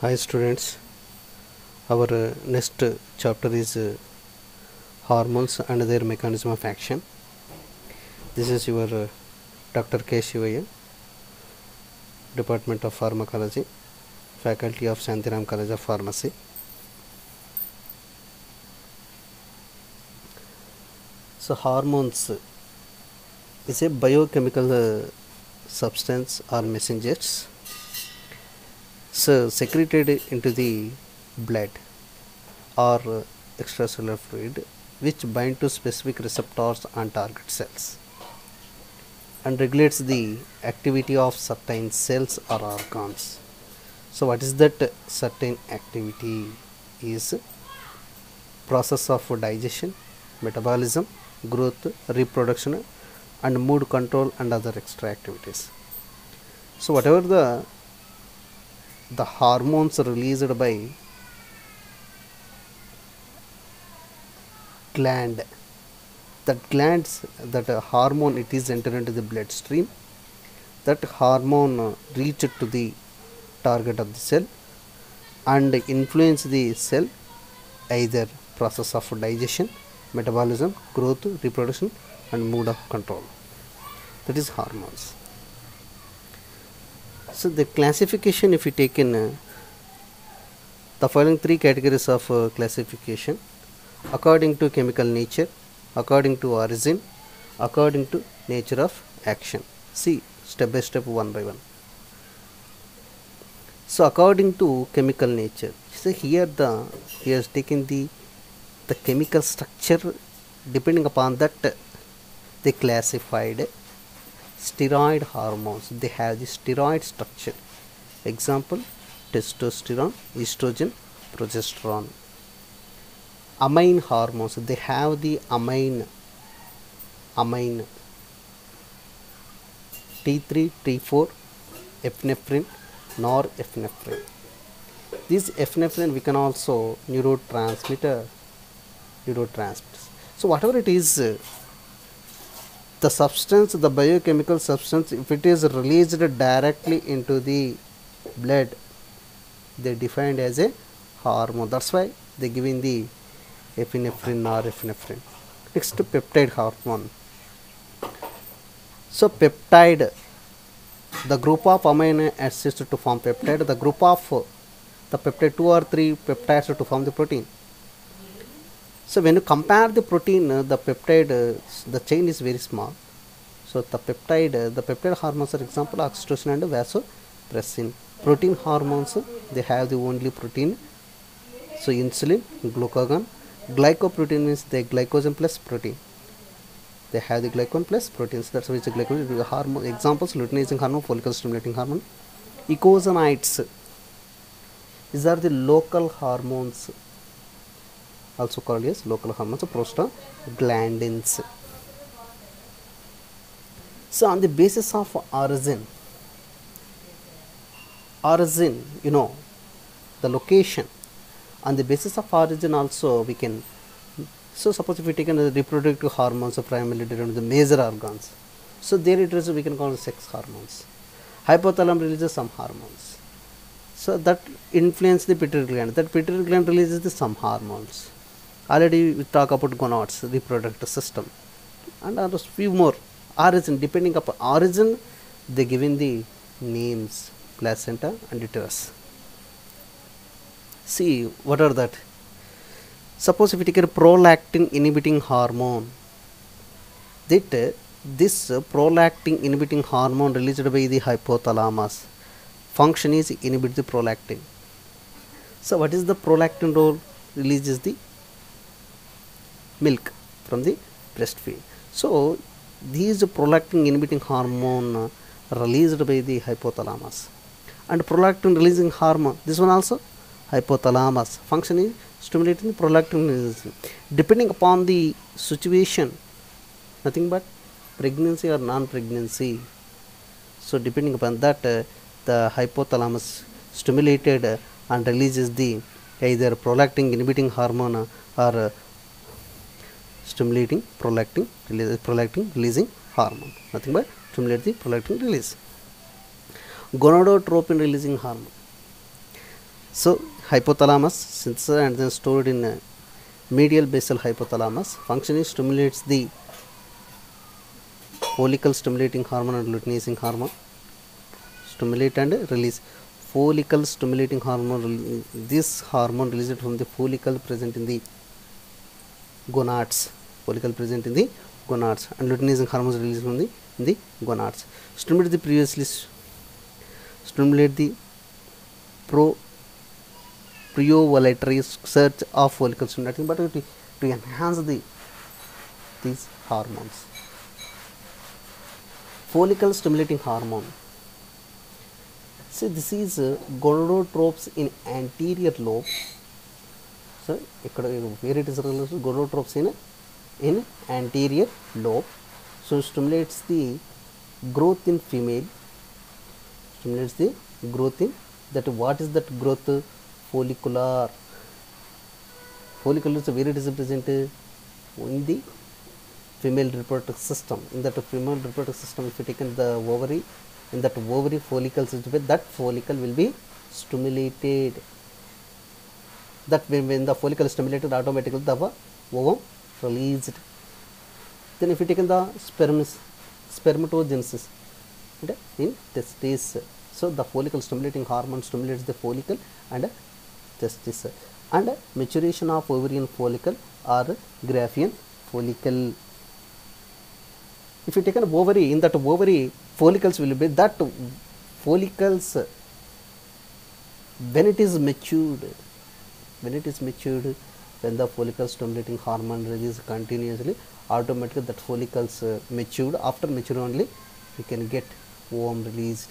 Hi students, our next chapter is hormones and their mechanism of action. This is your Dr. K. Shivaya, Department of Pharmacology, Faculty of Shantiram College of Pharmacy. So hormones is a biochemical substance or messengers secreted into the blood or extracellular fluid, which bind to specific receptors on target cells and regulates the activity of certain cells or organs. So what is that certain activity? Is process of digestion, metabolism, growth, reproduction and mood control and other extra activities. So whatever the hormones released by gland, that hormone, it is entered into the bloodstream, that hormone reached to the target of the cell and influence the cell, either process of digestion, metabolism, growth, reproduction and mood of control. That is hormones. So the classification, if we take in the following three categories of classification: according to chemical nature, according to origin, according to nature of action. See step by step, one by one. So according to chemical nature, so here he has taken the chemical structure. Depending upon that, they classified steroid hormones. They have the steroid structure. Example: testosterone, estrogen, progesterone. Amine hormones, they have the amine T3, T4, epinephrine, norepinephrine. This epinephrine we can also neurotransmitters. So whatever it is, the substance, the biochemical substance, if it is released directly into the blood, they defined as a hormone. That's why they giving the epinephrine, norepinephrine. Next, peptide hormone. So peptide, the group of amino acids to form peptide, the group of the peptide 2 or 3 peptides to form the protein. So when you compare the protein, the peptide, the chain is very small. So the peptide hormones are example oxytocin and vasopressin. Protein hormones, they have the only protein. So insulin, glucagon. Glycoprotein means the glycogen plus protein. They have the glycogen plus proteins. That's why it's a glycogen hormone. Examples: luteinizing hormone, follicle stimulating hormone. Eicosanoids, these are the local hormones, also called as local hormones, prostaglandins. So on the basis of origin, the location, on the basis of origin also we can. So suppose if we take the reproductive hormones, primarily derived from the major organs, so there it is, we can call sex hormones. Hypothalamus releases some hormones, so that influence the pituitary gland. That pituitary gland releases the some hormones. Already we talk about gonads, reproductive system, and a few more. Origin, depending upon origin, they given the names: placenta and uterus. See what are that? Suppose if we take a prolactin inhibiting hormone, that this prolactin inhibiting hormone released by the hypothalamus function is inhibit the prolactin. So what is the prolactin role? Releases the milk from the breastfeed. So these prolactin inhibiting hormone released by the hypothalamus, and prolactin releasing hormone, this one also hypothalamus function is stimulating the prolactin release. Depending upon the situation, nothing but pregnancy or non-pregnancy. So depending upon that, the hypothalamus stimulated and releases the either prolactin inhibiting hormone or stimulating prolactin releasing hormone. Nothing but stimulate the prolactin release. Gonadotropin releasing hormone. So hypothalamus synthesized and then stored in medial basal hypothalamus. Functioning stimulates the follicle stimulating hormone and luteinizing hormone. Stimulate and release. Follicle stimulating hormone. This hormone released from the follicle present in the gonads. Follicle present in the gonads, and luteinizing hormones released from the in the gonads. Stimulate the preovulatory search of follicle stimulating, but to enhance these hormones. Follicle stimulating hormone. So this is gonadotropes in anterior lobe. So where it is released, gonadotropes in anterior lobe. So stimulates the growth in female. Stimulates the growth in that. What is that growth? Follicular. Follicular is where it is present in the female reproductive system. In that female reproductive system, if you taken the ovary, in that ovary follicles is that follicle will be stimulated. That when the follicle is stimulated, automatically the ovum released. Then if you taken the spermatogenesis in testes, so the follicle stimulating hormone stimulates the follicle and testis, and maturation of ovarian follicle or Graafian follicle. If you take an ovary, in that ovary follicles will be that follicles when it is matured, when the follicle stimulating hormone releases continuously, automatically that follicles matured. After mature only we can get ovum released.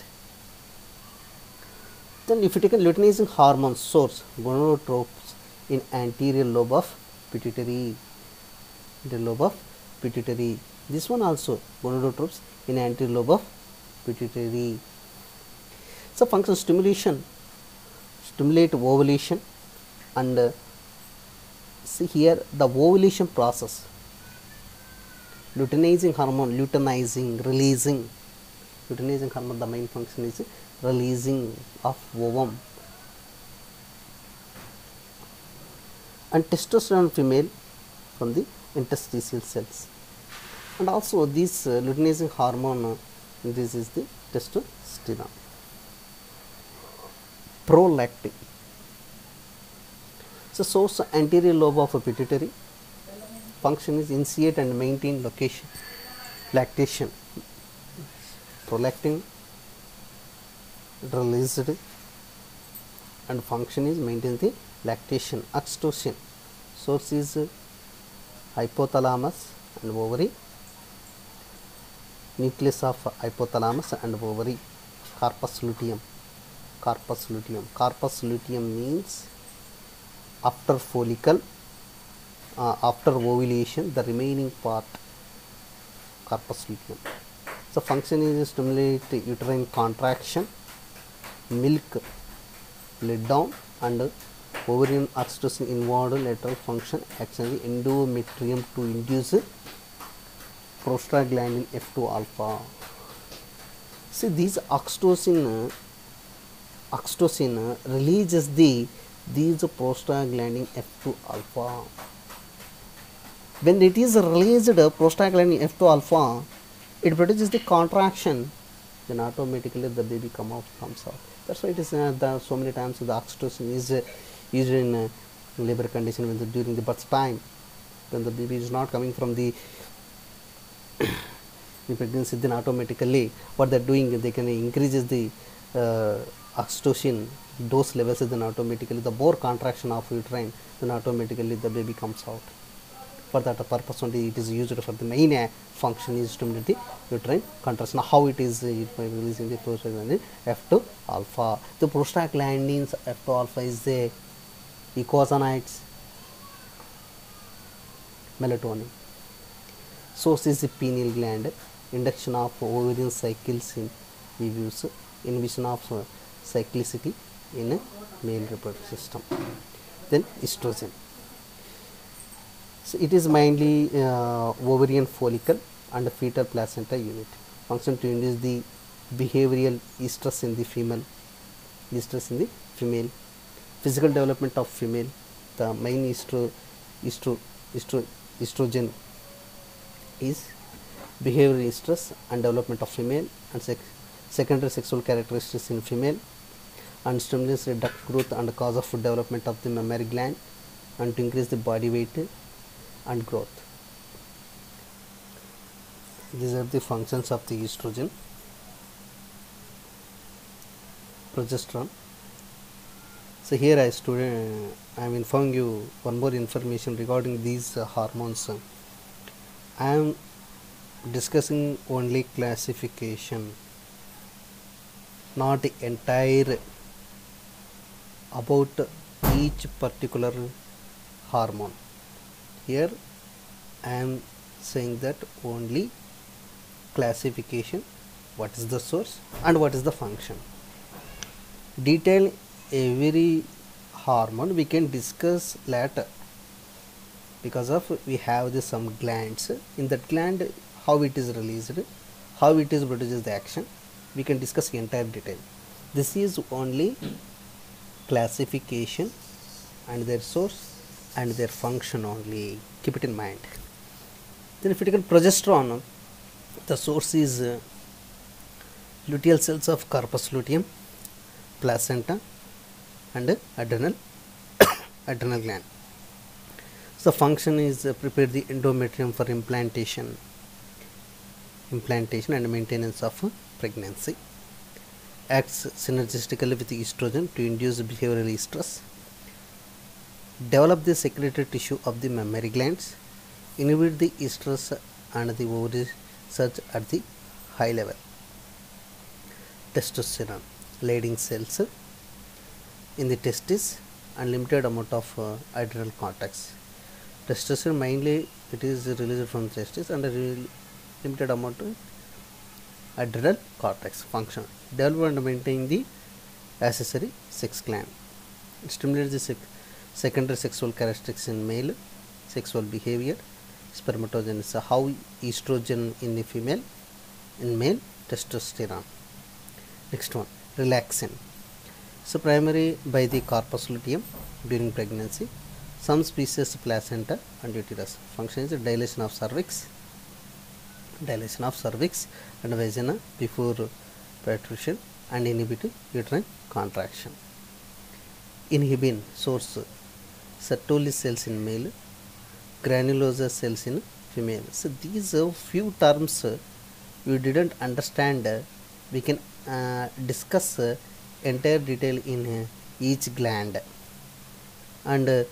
Then if you take a luteinizing hormone source, gonadotropes in anterior lobe of pituitary, this one also gonadotropes in anterior lobe of pituitary. So function stimulate ovulation, and see here the ovulation process. Luteinizing hormone, releasing. Luteinizing hormone, the main function is releasing of ovum, and testosterone female from the interstitial cells. And also this luteinizing hormone, this is the testosterone. Prolactin. So source anterior lobe of a pituitary. Function is initiate and maintain lactation. Prolactin released, and function is maintain the lactation. Oxytocin. Source is hypothalamus and ovary. Nucleus of hypothalamus and ovary. Corpus luteum. Corpus luteum means after follicle, after ovulation, the remaining part, corpus luteum. So function is stimulate uterine contraction, milk let down, and ovarian oxytocin involved lateral function actually endometrium to induce prostaglandin F2 alpha. See, these oxytocin releases these prostaglandin F2 alpha. When it is released prostaglandin F2 alpha, it produces the contraction, then automatically the baby comes out. That's why it is so many times the oxytocin is used in labor condition when during the birth time, when the baby is not coming from the pregnancy, then automatically what they are doing, they can increases the oxytocin dose levels, then automatically the more contraction of uterine, then automatically the baby comes out. For that purpose only it is used. For the main function is to stimulate the uterine contraction. How it is releasing the prostaglandin F2 alpha. The prostaglandins F2 alpha is the eicosanoids, melatonin. Source is the pineal gland. Induction of ovarian cycles in views, inhibition of cyclicity in a male reproductive system. Then estrogen. So it is mainly ovarian follicle and fetal placenta unit. Function to induce the behavioral estrus in the female, Physical development of female, the main estro, estro, estrogen is behavioral stress and development of female, and secondary sexual characteristics in female, and stimulates reductive growth and cause of development of the mammary gland, and to increase the body weight and growth. These are the functions of the estrogen. Progesterone. So here I am informing you one more information regarding these hormones. I am discussing only classification, not entire about each particular hormone. Here I am saying that only classification, what is the source and what is the function. Detail every hormone we can discuss later, because of we have the some glands. In that gland, how it is released, how it is produces the action, we can discuss entire detail. This is only classification and their source and their function only. Keep it in mind. Then if you take progesterone, the source is luteal cells of corpus luteum, placenta and adrenal gland. So function is prepare the endometrium for implantation and maintenance of pregnancy. Acts synergistically with estrogen to induce behavioral stress. Develop the secretory tissue of the mammary glands. Inhibit the estrus and the ovary surge at the high level. Testosterone, Leydig cells in the testis and limited amount of adrenal cortex. Testosterone mainly it is released from testis and a limited amount of adrenal cortex function. Develop and maintain the accessory sex gland. It stimulates the secondary sexual characteristics in male, sexual behavior, spermatogenesis, how estrogen in the female, in male testosterone. Next one, relaxin. So primary by the corpus luteum during pregnancy, some species placenta and uterus. Function is dilation of cervix and vagina before patrition and inhibit uterine contraction. Inhibin source, Sertoli cells in male, granulosa cells in female. So these few terms you didn't understand, we can discuss entire detail in each gland and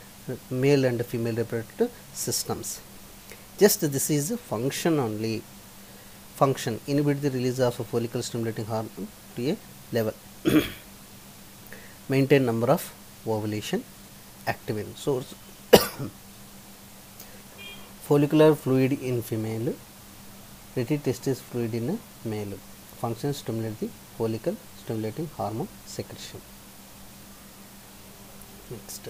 male and female reproductive systems. Just this is a function only. Function, inhibit the release of a follicle stimulating hormone to a level. Maintain number of ovulation, activin. Source, follicular fluid in female, retitestis fluid in male. Function, stimulate the follicle stimulating hormone secretion. Next,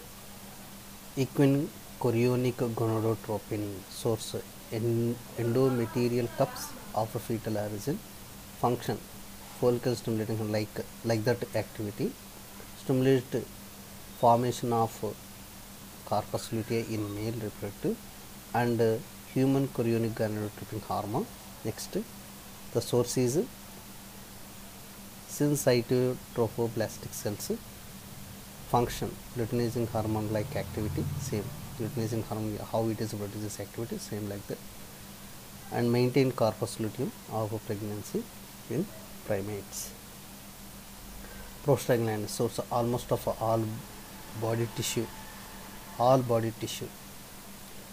equine chorionic gonadotropin. Source, endometrial cups of fetal origin. Function, follicle stimulating like that activity. Stimulate formation of corpus luteum in male reproductive and human chorionic gonadotropin hormone. Next, the source is syncytiotrophoblastic cells. Function, luteinizing hormone like activity, same. Luteinizing hormone, how it is produces activity, same like that. And maintain corpus luteum of pregnancy in primates. Prostaglandin, source almost of all body tissue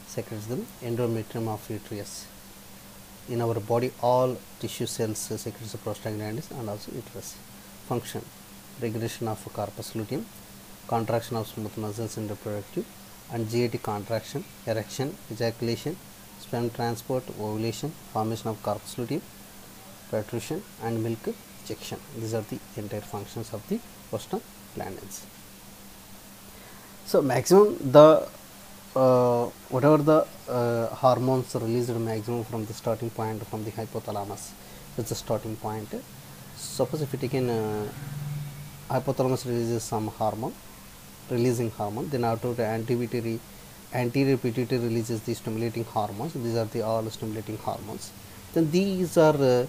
secretes the endometrium of uterus. In our body, all tissue cells secretes prostaglandins and also uterus. Function, regulation of corpus luteum, contraction of smooth muscles in reproductive and GAT contraction, erection, ejaculation, sperm transport, ovulation, formation of corpus luteum, patrition and milk ejection. These are the entire functions of the prostaglandins. So maximum the whatever the hormones released maximum from the starting point from the hypothalamus, that's the starting point. Suppose if you take in hypothalamus releases some hormone, releasing hormone. Then after the anterior pituitary releases the stimulating hormones. These are the all stimulating hormones. Then these are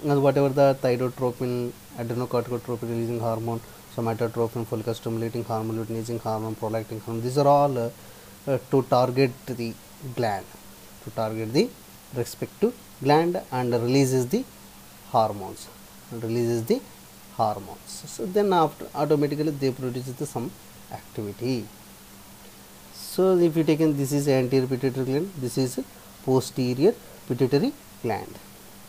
whatever the thyrotropin, adrenocorticotropin releasing hormone, somatotropin, follicle stimulating hormone, luteinizing hormone, prolactin hormone. These are all to target the gland, to target the respective gland, and releases the hormones, so then after automatically they produce some activity. So if you take in, this is anterior pituitary gland, this is posterior pituitary gland.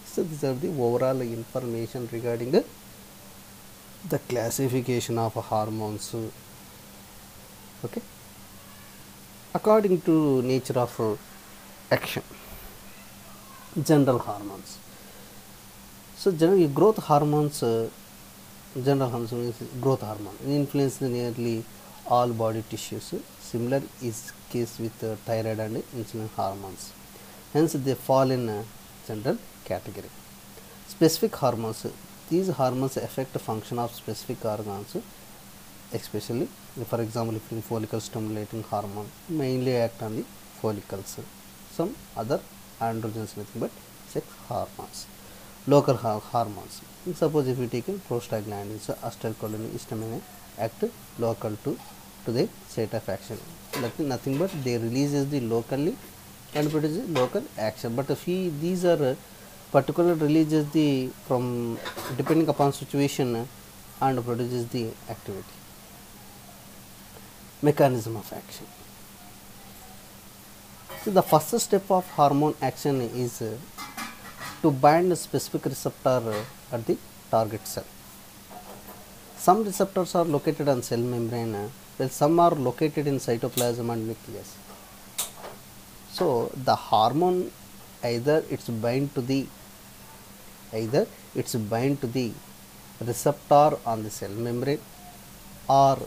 So these are the overall information regarding the classification of hormones. Okay, according to nature of action. General hormones. So generally growth hormones, general hormones means growth hormone influence nearly all body tissues. Similar is case with thyroid and insulin hormones. Hence they fall in a general category. Specific hormones. These hormones affect the function of specific organs, especially for example, if follicle stimulating hormone mainly act on the follicles. Some other androgens, nothing but sex hormones. Local hormones. Suppose if you take in prostaglandins, acetylcholine, histamine act local to the site of action. Nothing but they releases the locally and produces local action. But if these are particular releases the from depending upon situation and produces the activity. Mechanism of action. So the first step of hormone action is to bind a specific receptor at the target cell. Some receptors are located on cell membrane, while some are located in cytoplasm and nucleus. So the hormone either it's bind to the receptor on the cell membrane, or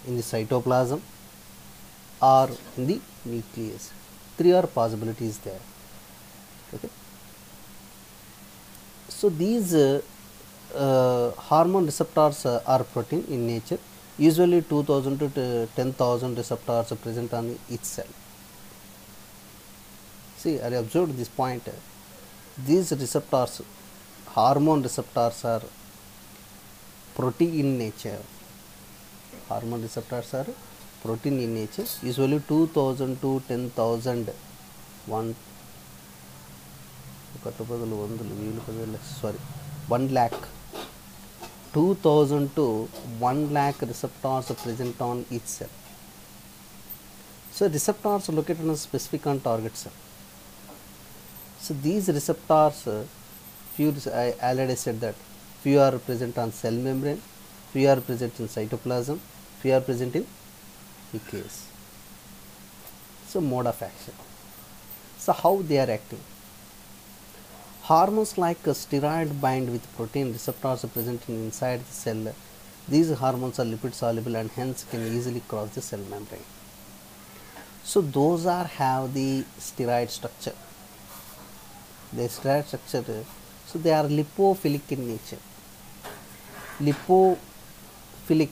in the cytoplasm, or in the nucleus. Three are possibilities there. Okay. So these hormone receptors are protein in nature. Usually 2000 to 10,000 receptors are present on each cell. See, I observed this point. These receptors, hormone receptors, are protein in nature. Hormone receptors are protein in nature. Usually 2000 to 10,000 1 lakh 2000 to 1 lakh receptors are present on each cell. So receptors are located on a specific on target cell. So these receptors, few I already said that few are present on cell membrane, few are present in cytoplasm, few are present in nucleus. So mode of action. So how they are acting? Hormones like steroid bind with protein receptors are present inside the cell. These hormones are lipid soluble and hence can easily cross the cell membrane. So those are have the steroid structure. The steroid structure, so they are lipophilic in nature. Lipophilic,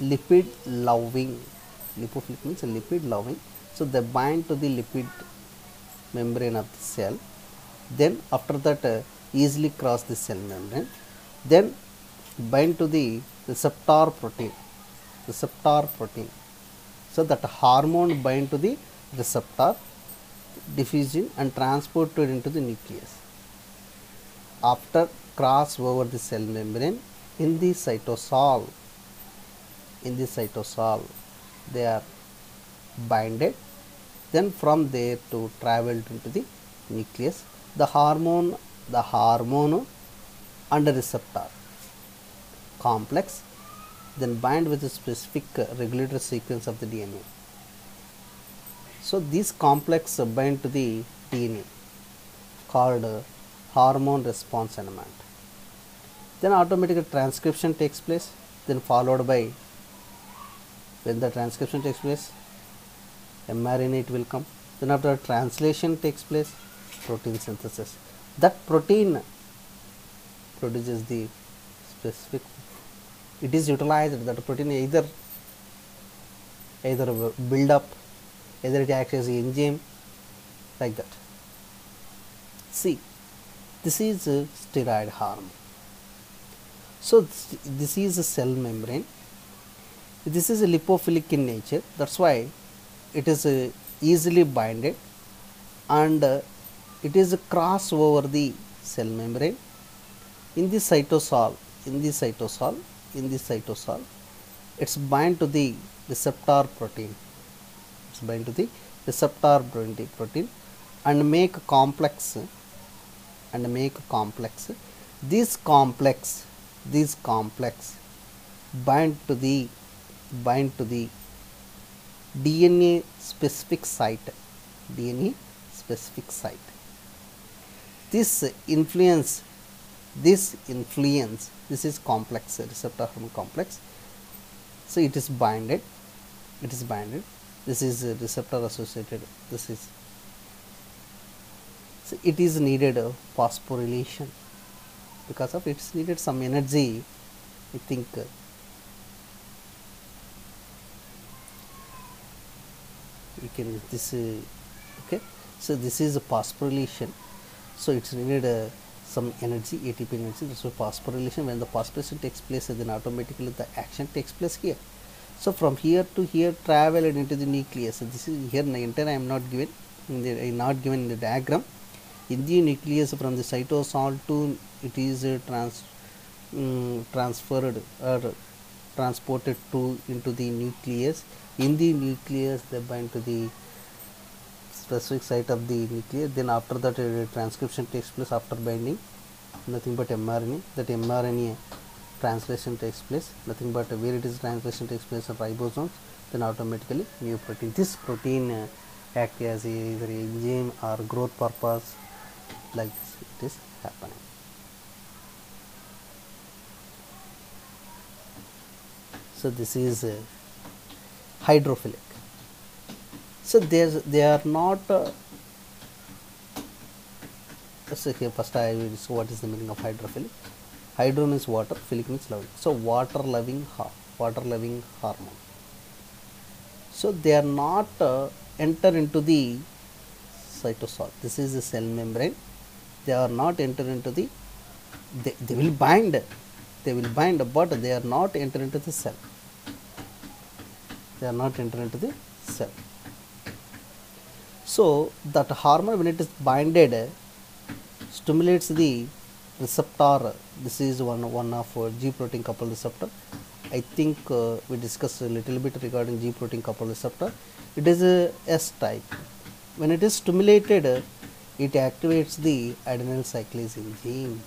lipid loving. Lipophilic means lipid loving. So they bind to the lipid membrane of the cell. Then after that easily cross the cell membrane. Then bind to the receptor protein. So that hormone bind to the receptor, diffusion and transported into the nucleus. After cross over the cell membrane in the cytosol, they are binded. Then from there to travel into the nucleus. The hormone and the receptor complex then bind with a specific regulatory sequence of the DNA. So these complex bind to the DNA called hormone response element. Then automatic transcription takes place, then followed by, when the transcription takes place, mRNA it will come. Then after translation takes place, protein synthesis. That protein produces the specific, it is utilized, that protein either either build up, either it acts as an enzyme, like that. See, this is a steroid hormone. So this is a cell membrane. This is a lipophilic in nature, that's why it is easily binded, and it is a cross over the cell membrane. In the cytosol, it's bind to the receptor protein. It's bind to the receptor protein and make complex. This complex bind to the DNA specific site. This is complex, receptor hormone complex. So it is binded. This is receptor associated. So it is needed phosphorylation. Because of it's needed some energy, I think. We can okay. So this is a phosphorylation. So it's needed some energy, ATP energy. That's why phosphorylation. When the phosphorylation takes place, then automatically the action takes place here. So from here to here, travel into the nucleus. So this is here. Enter. I am not given. In the diagram. In the nucleus, from the cytosol to it is transferred or transported to into the nucleus. In the nucleus, they bind to the specific site of the nucleus. Then after that, transcription takes place after binding. Nothing but mRNA. That mRNA translation takes place. Nothing but where it is translation takes place of ribosomes. Then automatically new protein. This protein act as either enzyme or growth purpose. Like this, it is happening. So this is hydrophilic. So they are not. So here first I will. So what is the meaning of hydrophilic? Hydro means water, philic means loving. So water loving hormone. So they are not enter into the cytosol. This is the cell membrane. They are not enter into the. They will bind, but they are not enter into the cell. So that hormone, when it is binded, stimulates the receptor. This is one of G protein coupled receptor. I think we discussed a little bit regarding G protein coupled receptor. It is a S type. When it is stimulated, it activates the adenyl cyclase enzyme.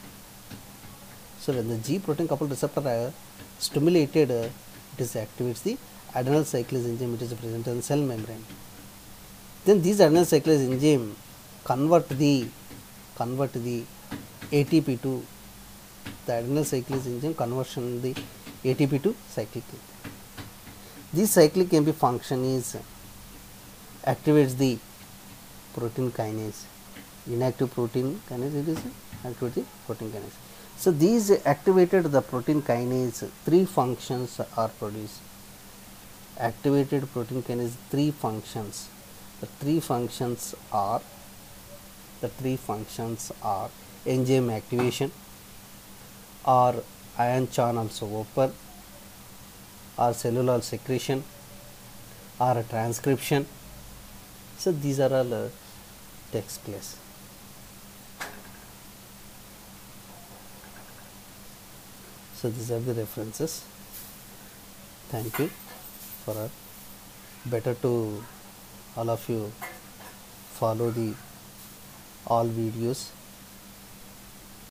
So when the G protein coupled receptor stimulated, it activates the adenyl cyclase enzyme, which is present in the cell membrane. Then these adenyl cyclase enzyme convert the ATP to the adenyl cyclase enzyme conversion the ATP to cyclic. This cyclic AMP function is activates the protein kinase. Inactive protein kinase, it is activates the protein kinase. So these activated the protein kinase, three functions are produced. Activated protein kinase, three functions. The three functions are enzyme activation, or ion channels open, or cellular secretion, or transcription. So these are all takes place. So these are the references. Thank you for better to all of you follow the all videos.